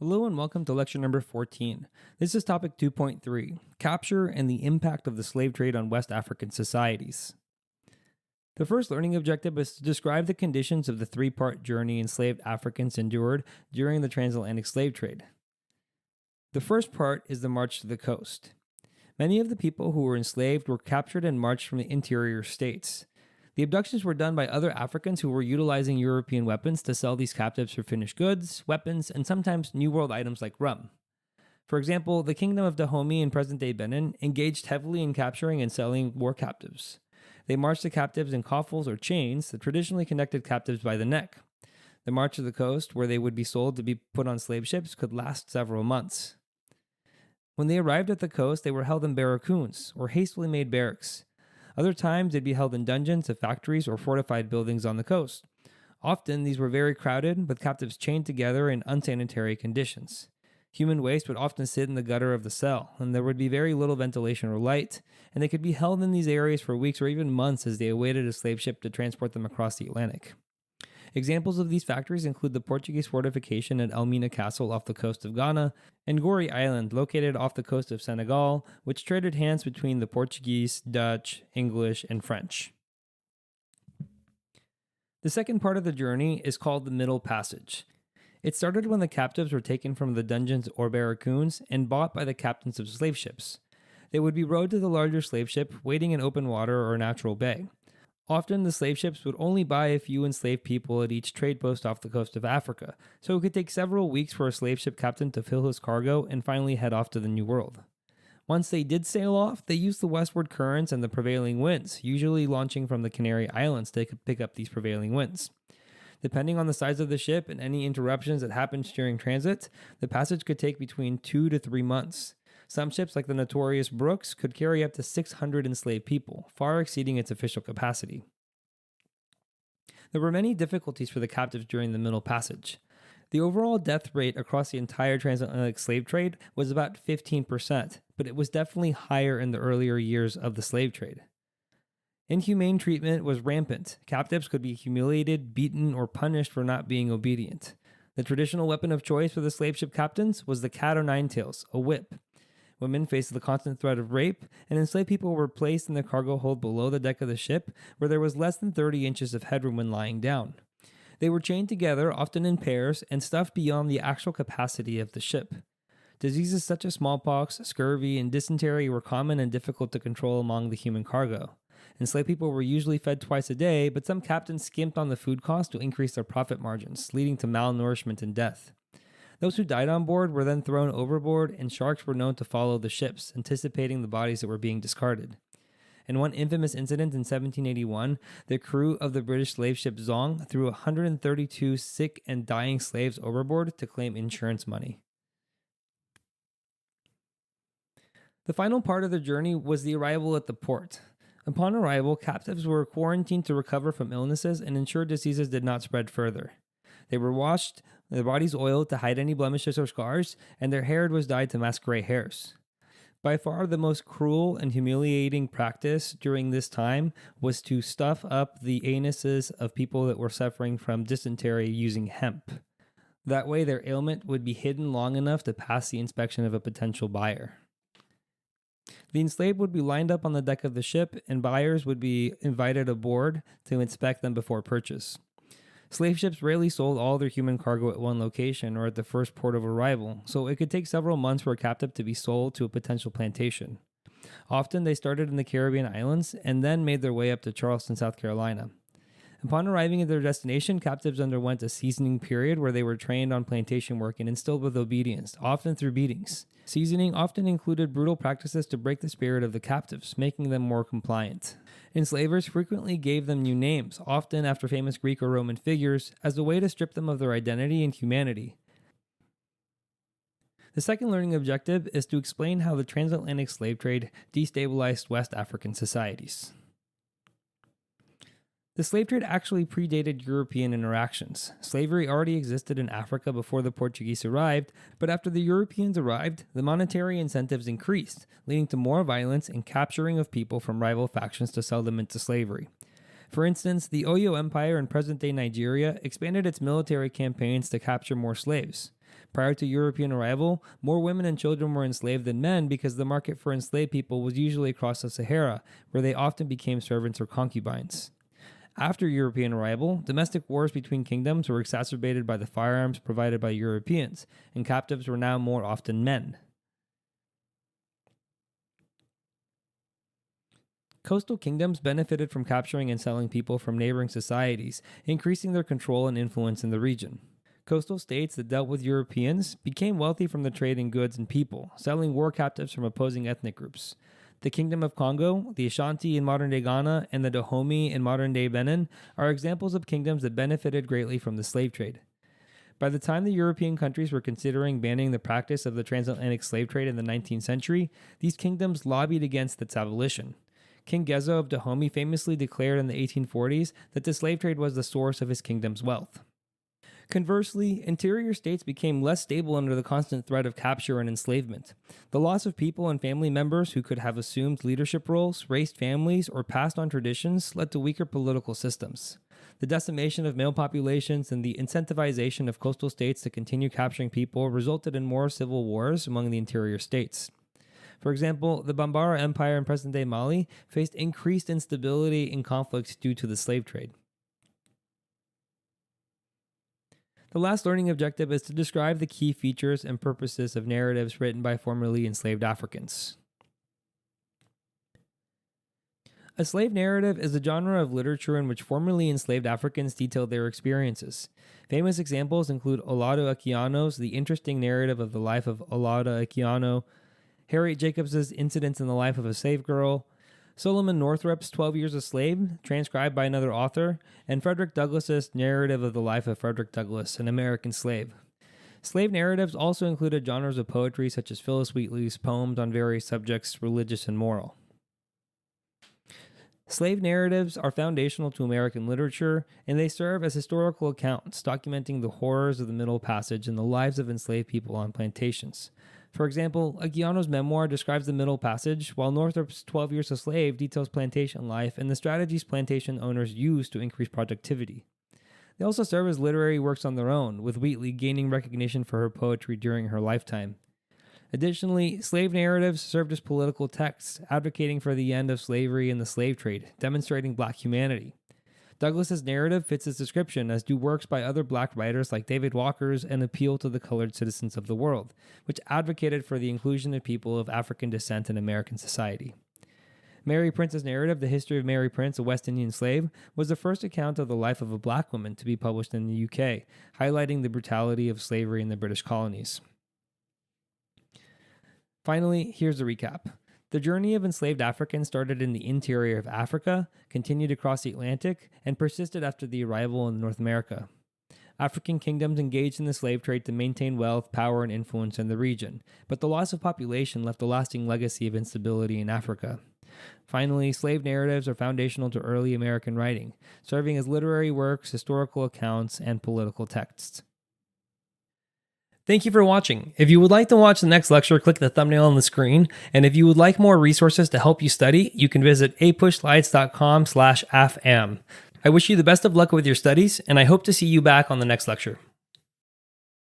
Hello and welcome to lecture number 14. This is topic 2.3, Capture and the Impact of the Slave Trade on West African Societies. The first learning objective is to describe the conditions of the three-part journey enslaved Africans endured during the transatlantic slave trade. The first part is the march to the coast. Many of the people who were enslaved were captured and marched from the interior states. The abductions were done by other Africans who were utilizing European weapons to sell these captives for finished goods, weapons, and sometimes New World items like rum. For example, the Kingdom of Dahomey in present-day Benin engaged heavily in capturing and selling war captives. They marched the captives in coffles or chains that traditionally connected captives by the neck. The march to the coast, where they would be sold to be put on slave ships, could last several months. When they arrived at the coast, they were held in barracoons, or hastily made barracks. Other times, they'd be held in dungeons of factories or fortified buildings on the coast. Often, these were very crowded, with captives chained together in unsanitary conditions. Human waste would often sit in the gutter of the cell, and there would be very little ventilation or light, and they could be held in these areas for weeks or even months as they awaited a slave ship to transport them across the Atlantic. Examples of these factories include the Portuguese fortification at Elmina Castle off the coast of Ghana and Gorée Island, located off the coast of Senegal, which traded hands between the Portuguese, Dutch, English, and French. The second part of the journey is called the Middle Passage. It started when the captives were taken from the dungeons or barracoons and bought by the captains of slave ships. They would be rowed to the larger slave ship, waiting in open water or a natural bay. Often, the slave ships would only buy a few enslaved people at each trade post off the coast of Africa, so it could take several weeks for a slave ship captain to fill his cargo and finally head off to the New World. Once they did sail off, they used the westward currents and the prevailing winds, usually launching from the Canary Islands to pick up these prevailing winds. Depending on the size of the ship and any interruptions that happened during transit, the passage could take between 2 to 3 months. Some ships, like the notorious Brooks, could carry up to 600 enslaved people, far exceeding its official capacity. There were many difficulties for the captives during the Middle Passage. The overall death rate across the entire transatlantic slave trade was about 15%, but it was definitely higher in the earlier years of the slave trade. Inhumane treatment was rampant. Captives could be humiliated, beaten, or punished for not being obedient. The traditional weapon of choice for the slave ship captains was the cat o' nine tails, a whip. Women faced the constant threat of rape, and enslaved people were placed in the cargo hold below the deck of the ship, where there was less than 30 inches of headroom when lying down. They were chained together, often in pairs, and stuffed beyond the actual capacity of the ship. Diseases such as smallpox, scurvy, and dysentery were common and difficult to control among the human cargo. Enslaved people were usually fed twice a day, but some captains skimped on the food cost to increase their profit margins, leading to malnourishment and death. Those who died on board were then thrown overboard, and sharks were known to follow the ships, anticipating the bodies that were being discarded. In one infamous incident in 1781, the crew of the British slave ship Zong threw 132 sick and dying slaves overboard to claim insurance money. The final part of the journey was the arrival at the port. Upon arrival, captives were quarantined to recover from illnesses and ensure diseases did not spread further. They were washed, their bodies oiled to hide any blemishes or scars, and their hair was dyed to mask gray hairs. By far the most cruel and humiliating practice during this time was to stuff up the anuses of people that were suffering from dysentery using hemp. That way their ailment would be hidden long enough to pass the inspection of a potential buyer. The enslaved would be lined up on the deck of the ship, and buyers would be invited aboard to inspect them before purchase. Slave ships rarely sold all their human cargo at one location or at the first port of arrival, so it could take several months for a captive to be sold to a potential plantation. Often they started in the Caribbean islands and then made their way up to Charleston, South Carolina. Upon arriving at their destination, captives underwent a seasoning period where they were trained on plantation work and instilled with obedience, often through beatings. Seasoning often included brutal practices to break the spirit of the captives, making them more compliant. Enslavers frequently gave them new names, often after famous Greek or Roman figures, as a way to strip them of their identity and humanity. The second learning objective is to explain how the transatlantic slave trade destabilized West African societies. The slave trade actually predated European interactions. Slavery already existed in Africa before the Portuguese arrived, but after the Europeans arrived, the monetary incentives increased, leading to more violence and capturing of people from rival factions to sell them into slavery. For instance, the Oyo Empire in present-day Nigeria expanded its military campaigns to capture more slaves. Prior to European arrival, more women and children were enslaved than men because the market for enslaved people was usually across the Sahara, where they often became servants or concubines. After European arrival, domestic wars between kingdoms were exacerbated by the firearms provided by Europeans, and captives were now more often men. Coastal kingdoms benefited from capturing and selling people from neighboring societies, increasing their control and influence in the region. Coastal states that dealt with Europeans became wealthy from the trade in goods and people, selling war captives from opposing ethnic groups. The Kingdom of Congo, the Ashanti in modern-day Ghana, and the Dahomey in modern-day Benin are examples of kingdoms that benefited greatly from the slave trade. By the time the European countries were considering banning the practice of the transatlantic slave trade in the 19th century, these kingdoms lobbied against its abolition. King Gezo of Dahomey famously declared in the 1840s that the slave trade was the source of his kingdom's wealth. Conversely, interior states became less stable under the constant threat of capture and enslavement. The loss of people and family members who could have assumed leadership roles, raised families, or passed on traditions led to weaker political systems. The decimation of male populations and the incentivization of coastal states to continue capturing people resulted in more civil wars among the interior states. For example, the Bambara Empire in present-day Mali faced increased instability and conflict due to the slave trade. The last learning objective is to describe the key features and purposes of narratives written by formerly enslaved Africans. A slave narrative is a genre of literature in which formerly enslaved Africans detail their experiences. Famous examples include Olaudah Equiano's The Interesting Narrative of the Life of Olaudah Equiano, Harriet Jacobs' Incidents in the Life of a Slave Girl, Solomon Northrup's 12 Years a Slave, transcribed by another author, and Frederick Douglass's Narrative of the Life of Frederick Douglass, an American Slave. Slave narratives also included genres of poetry such as Phillis Wheatley's poems on various subjects, religious and moral. Slave narratives are foundational to American literature, and they serve as historical accounts documenting the horrors of the Middle Passage and the lives of enslaved people on plantations. For example, Equiano's memoir describes the Middle Passage, while Northrup's 12 Years a Slave details plantation life and the strategies plantation owners used to increase productivity. They also serve as literary works on their own, with Wheatley gaining recognition for her poetry during her lifetime. Additionally, slave narratives served as political texts, advocating for the end of slavery and the slave trade, demonstrating Black humanity. Douglass's narrative fits this description, as do works by other Black writers like David Walker's An Appeal to the Colored Citizens of the World, which advocated for the inclusion of people of African descent in American society. Mary Prince's narrative, The History of Mary Prince, a West Indian Slave, was the first account of the life of a Black woman to be published in the UK, highlighting the brutality of slavery in the British colonies. Finally, here's a recap. The journey of enslaved Africans started in the interior of Africa, continued across the Atlantic, and persisted after the arrival in North America. African kingdoms engaged in the slave trade to maintain wealth, power, and influence in the region, but the loss of population left a lasting legacy of instability in Africa. Finally, slave narratives are foundational to early American writing, serving as literary works, historical accounts, and political texts. Thank you for watching. If you would like to watch the next lecture, click the thumbnail on the screen. And if you would like more resources to help you study, you can visit apushslides.com/afam. I wish you the best of luck with your studies, and I hope to see you back on the next lecture.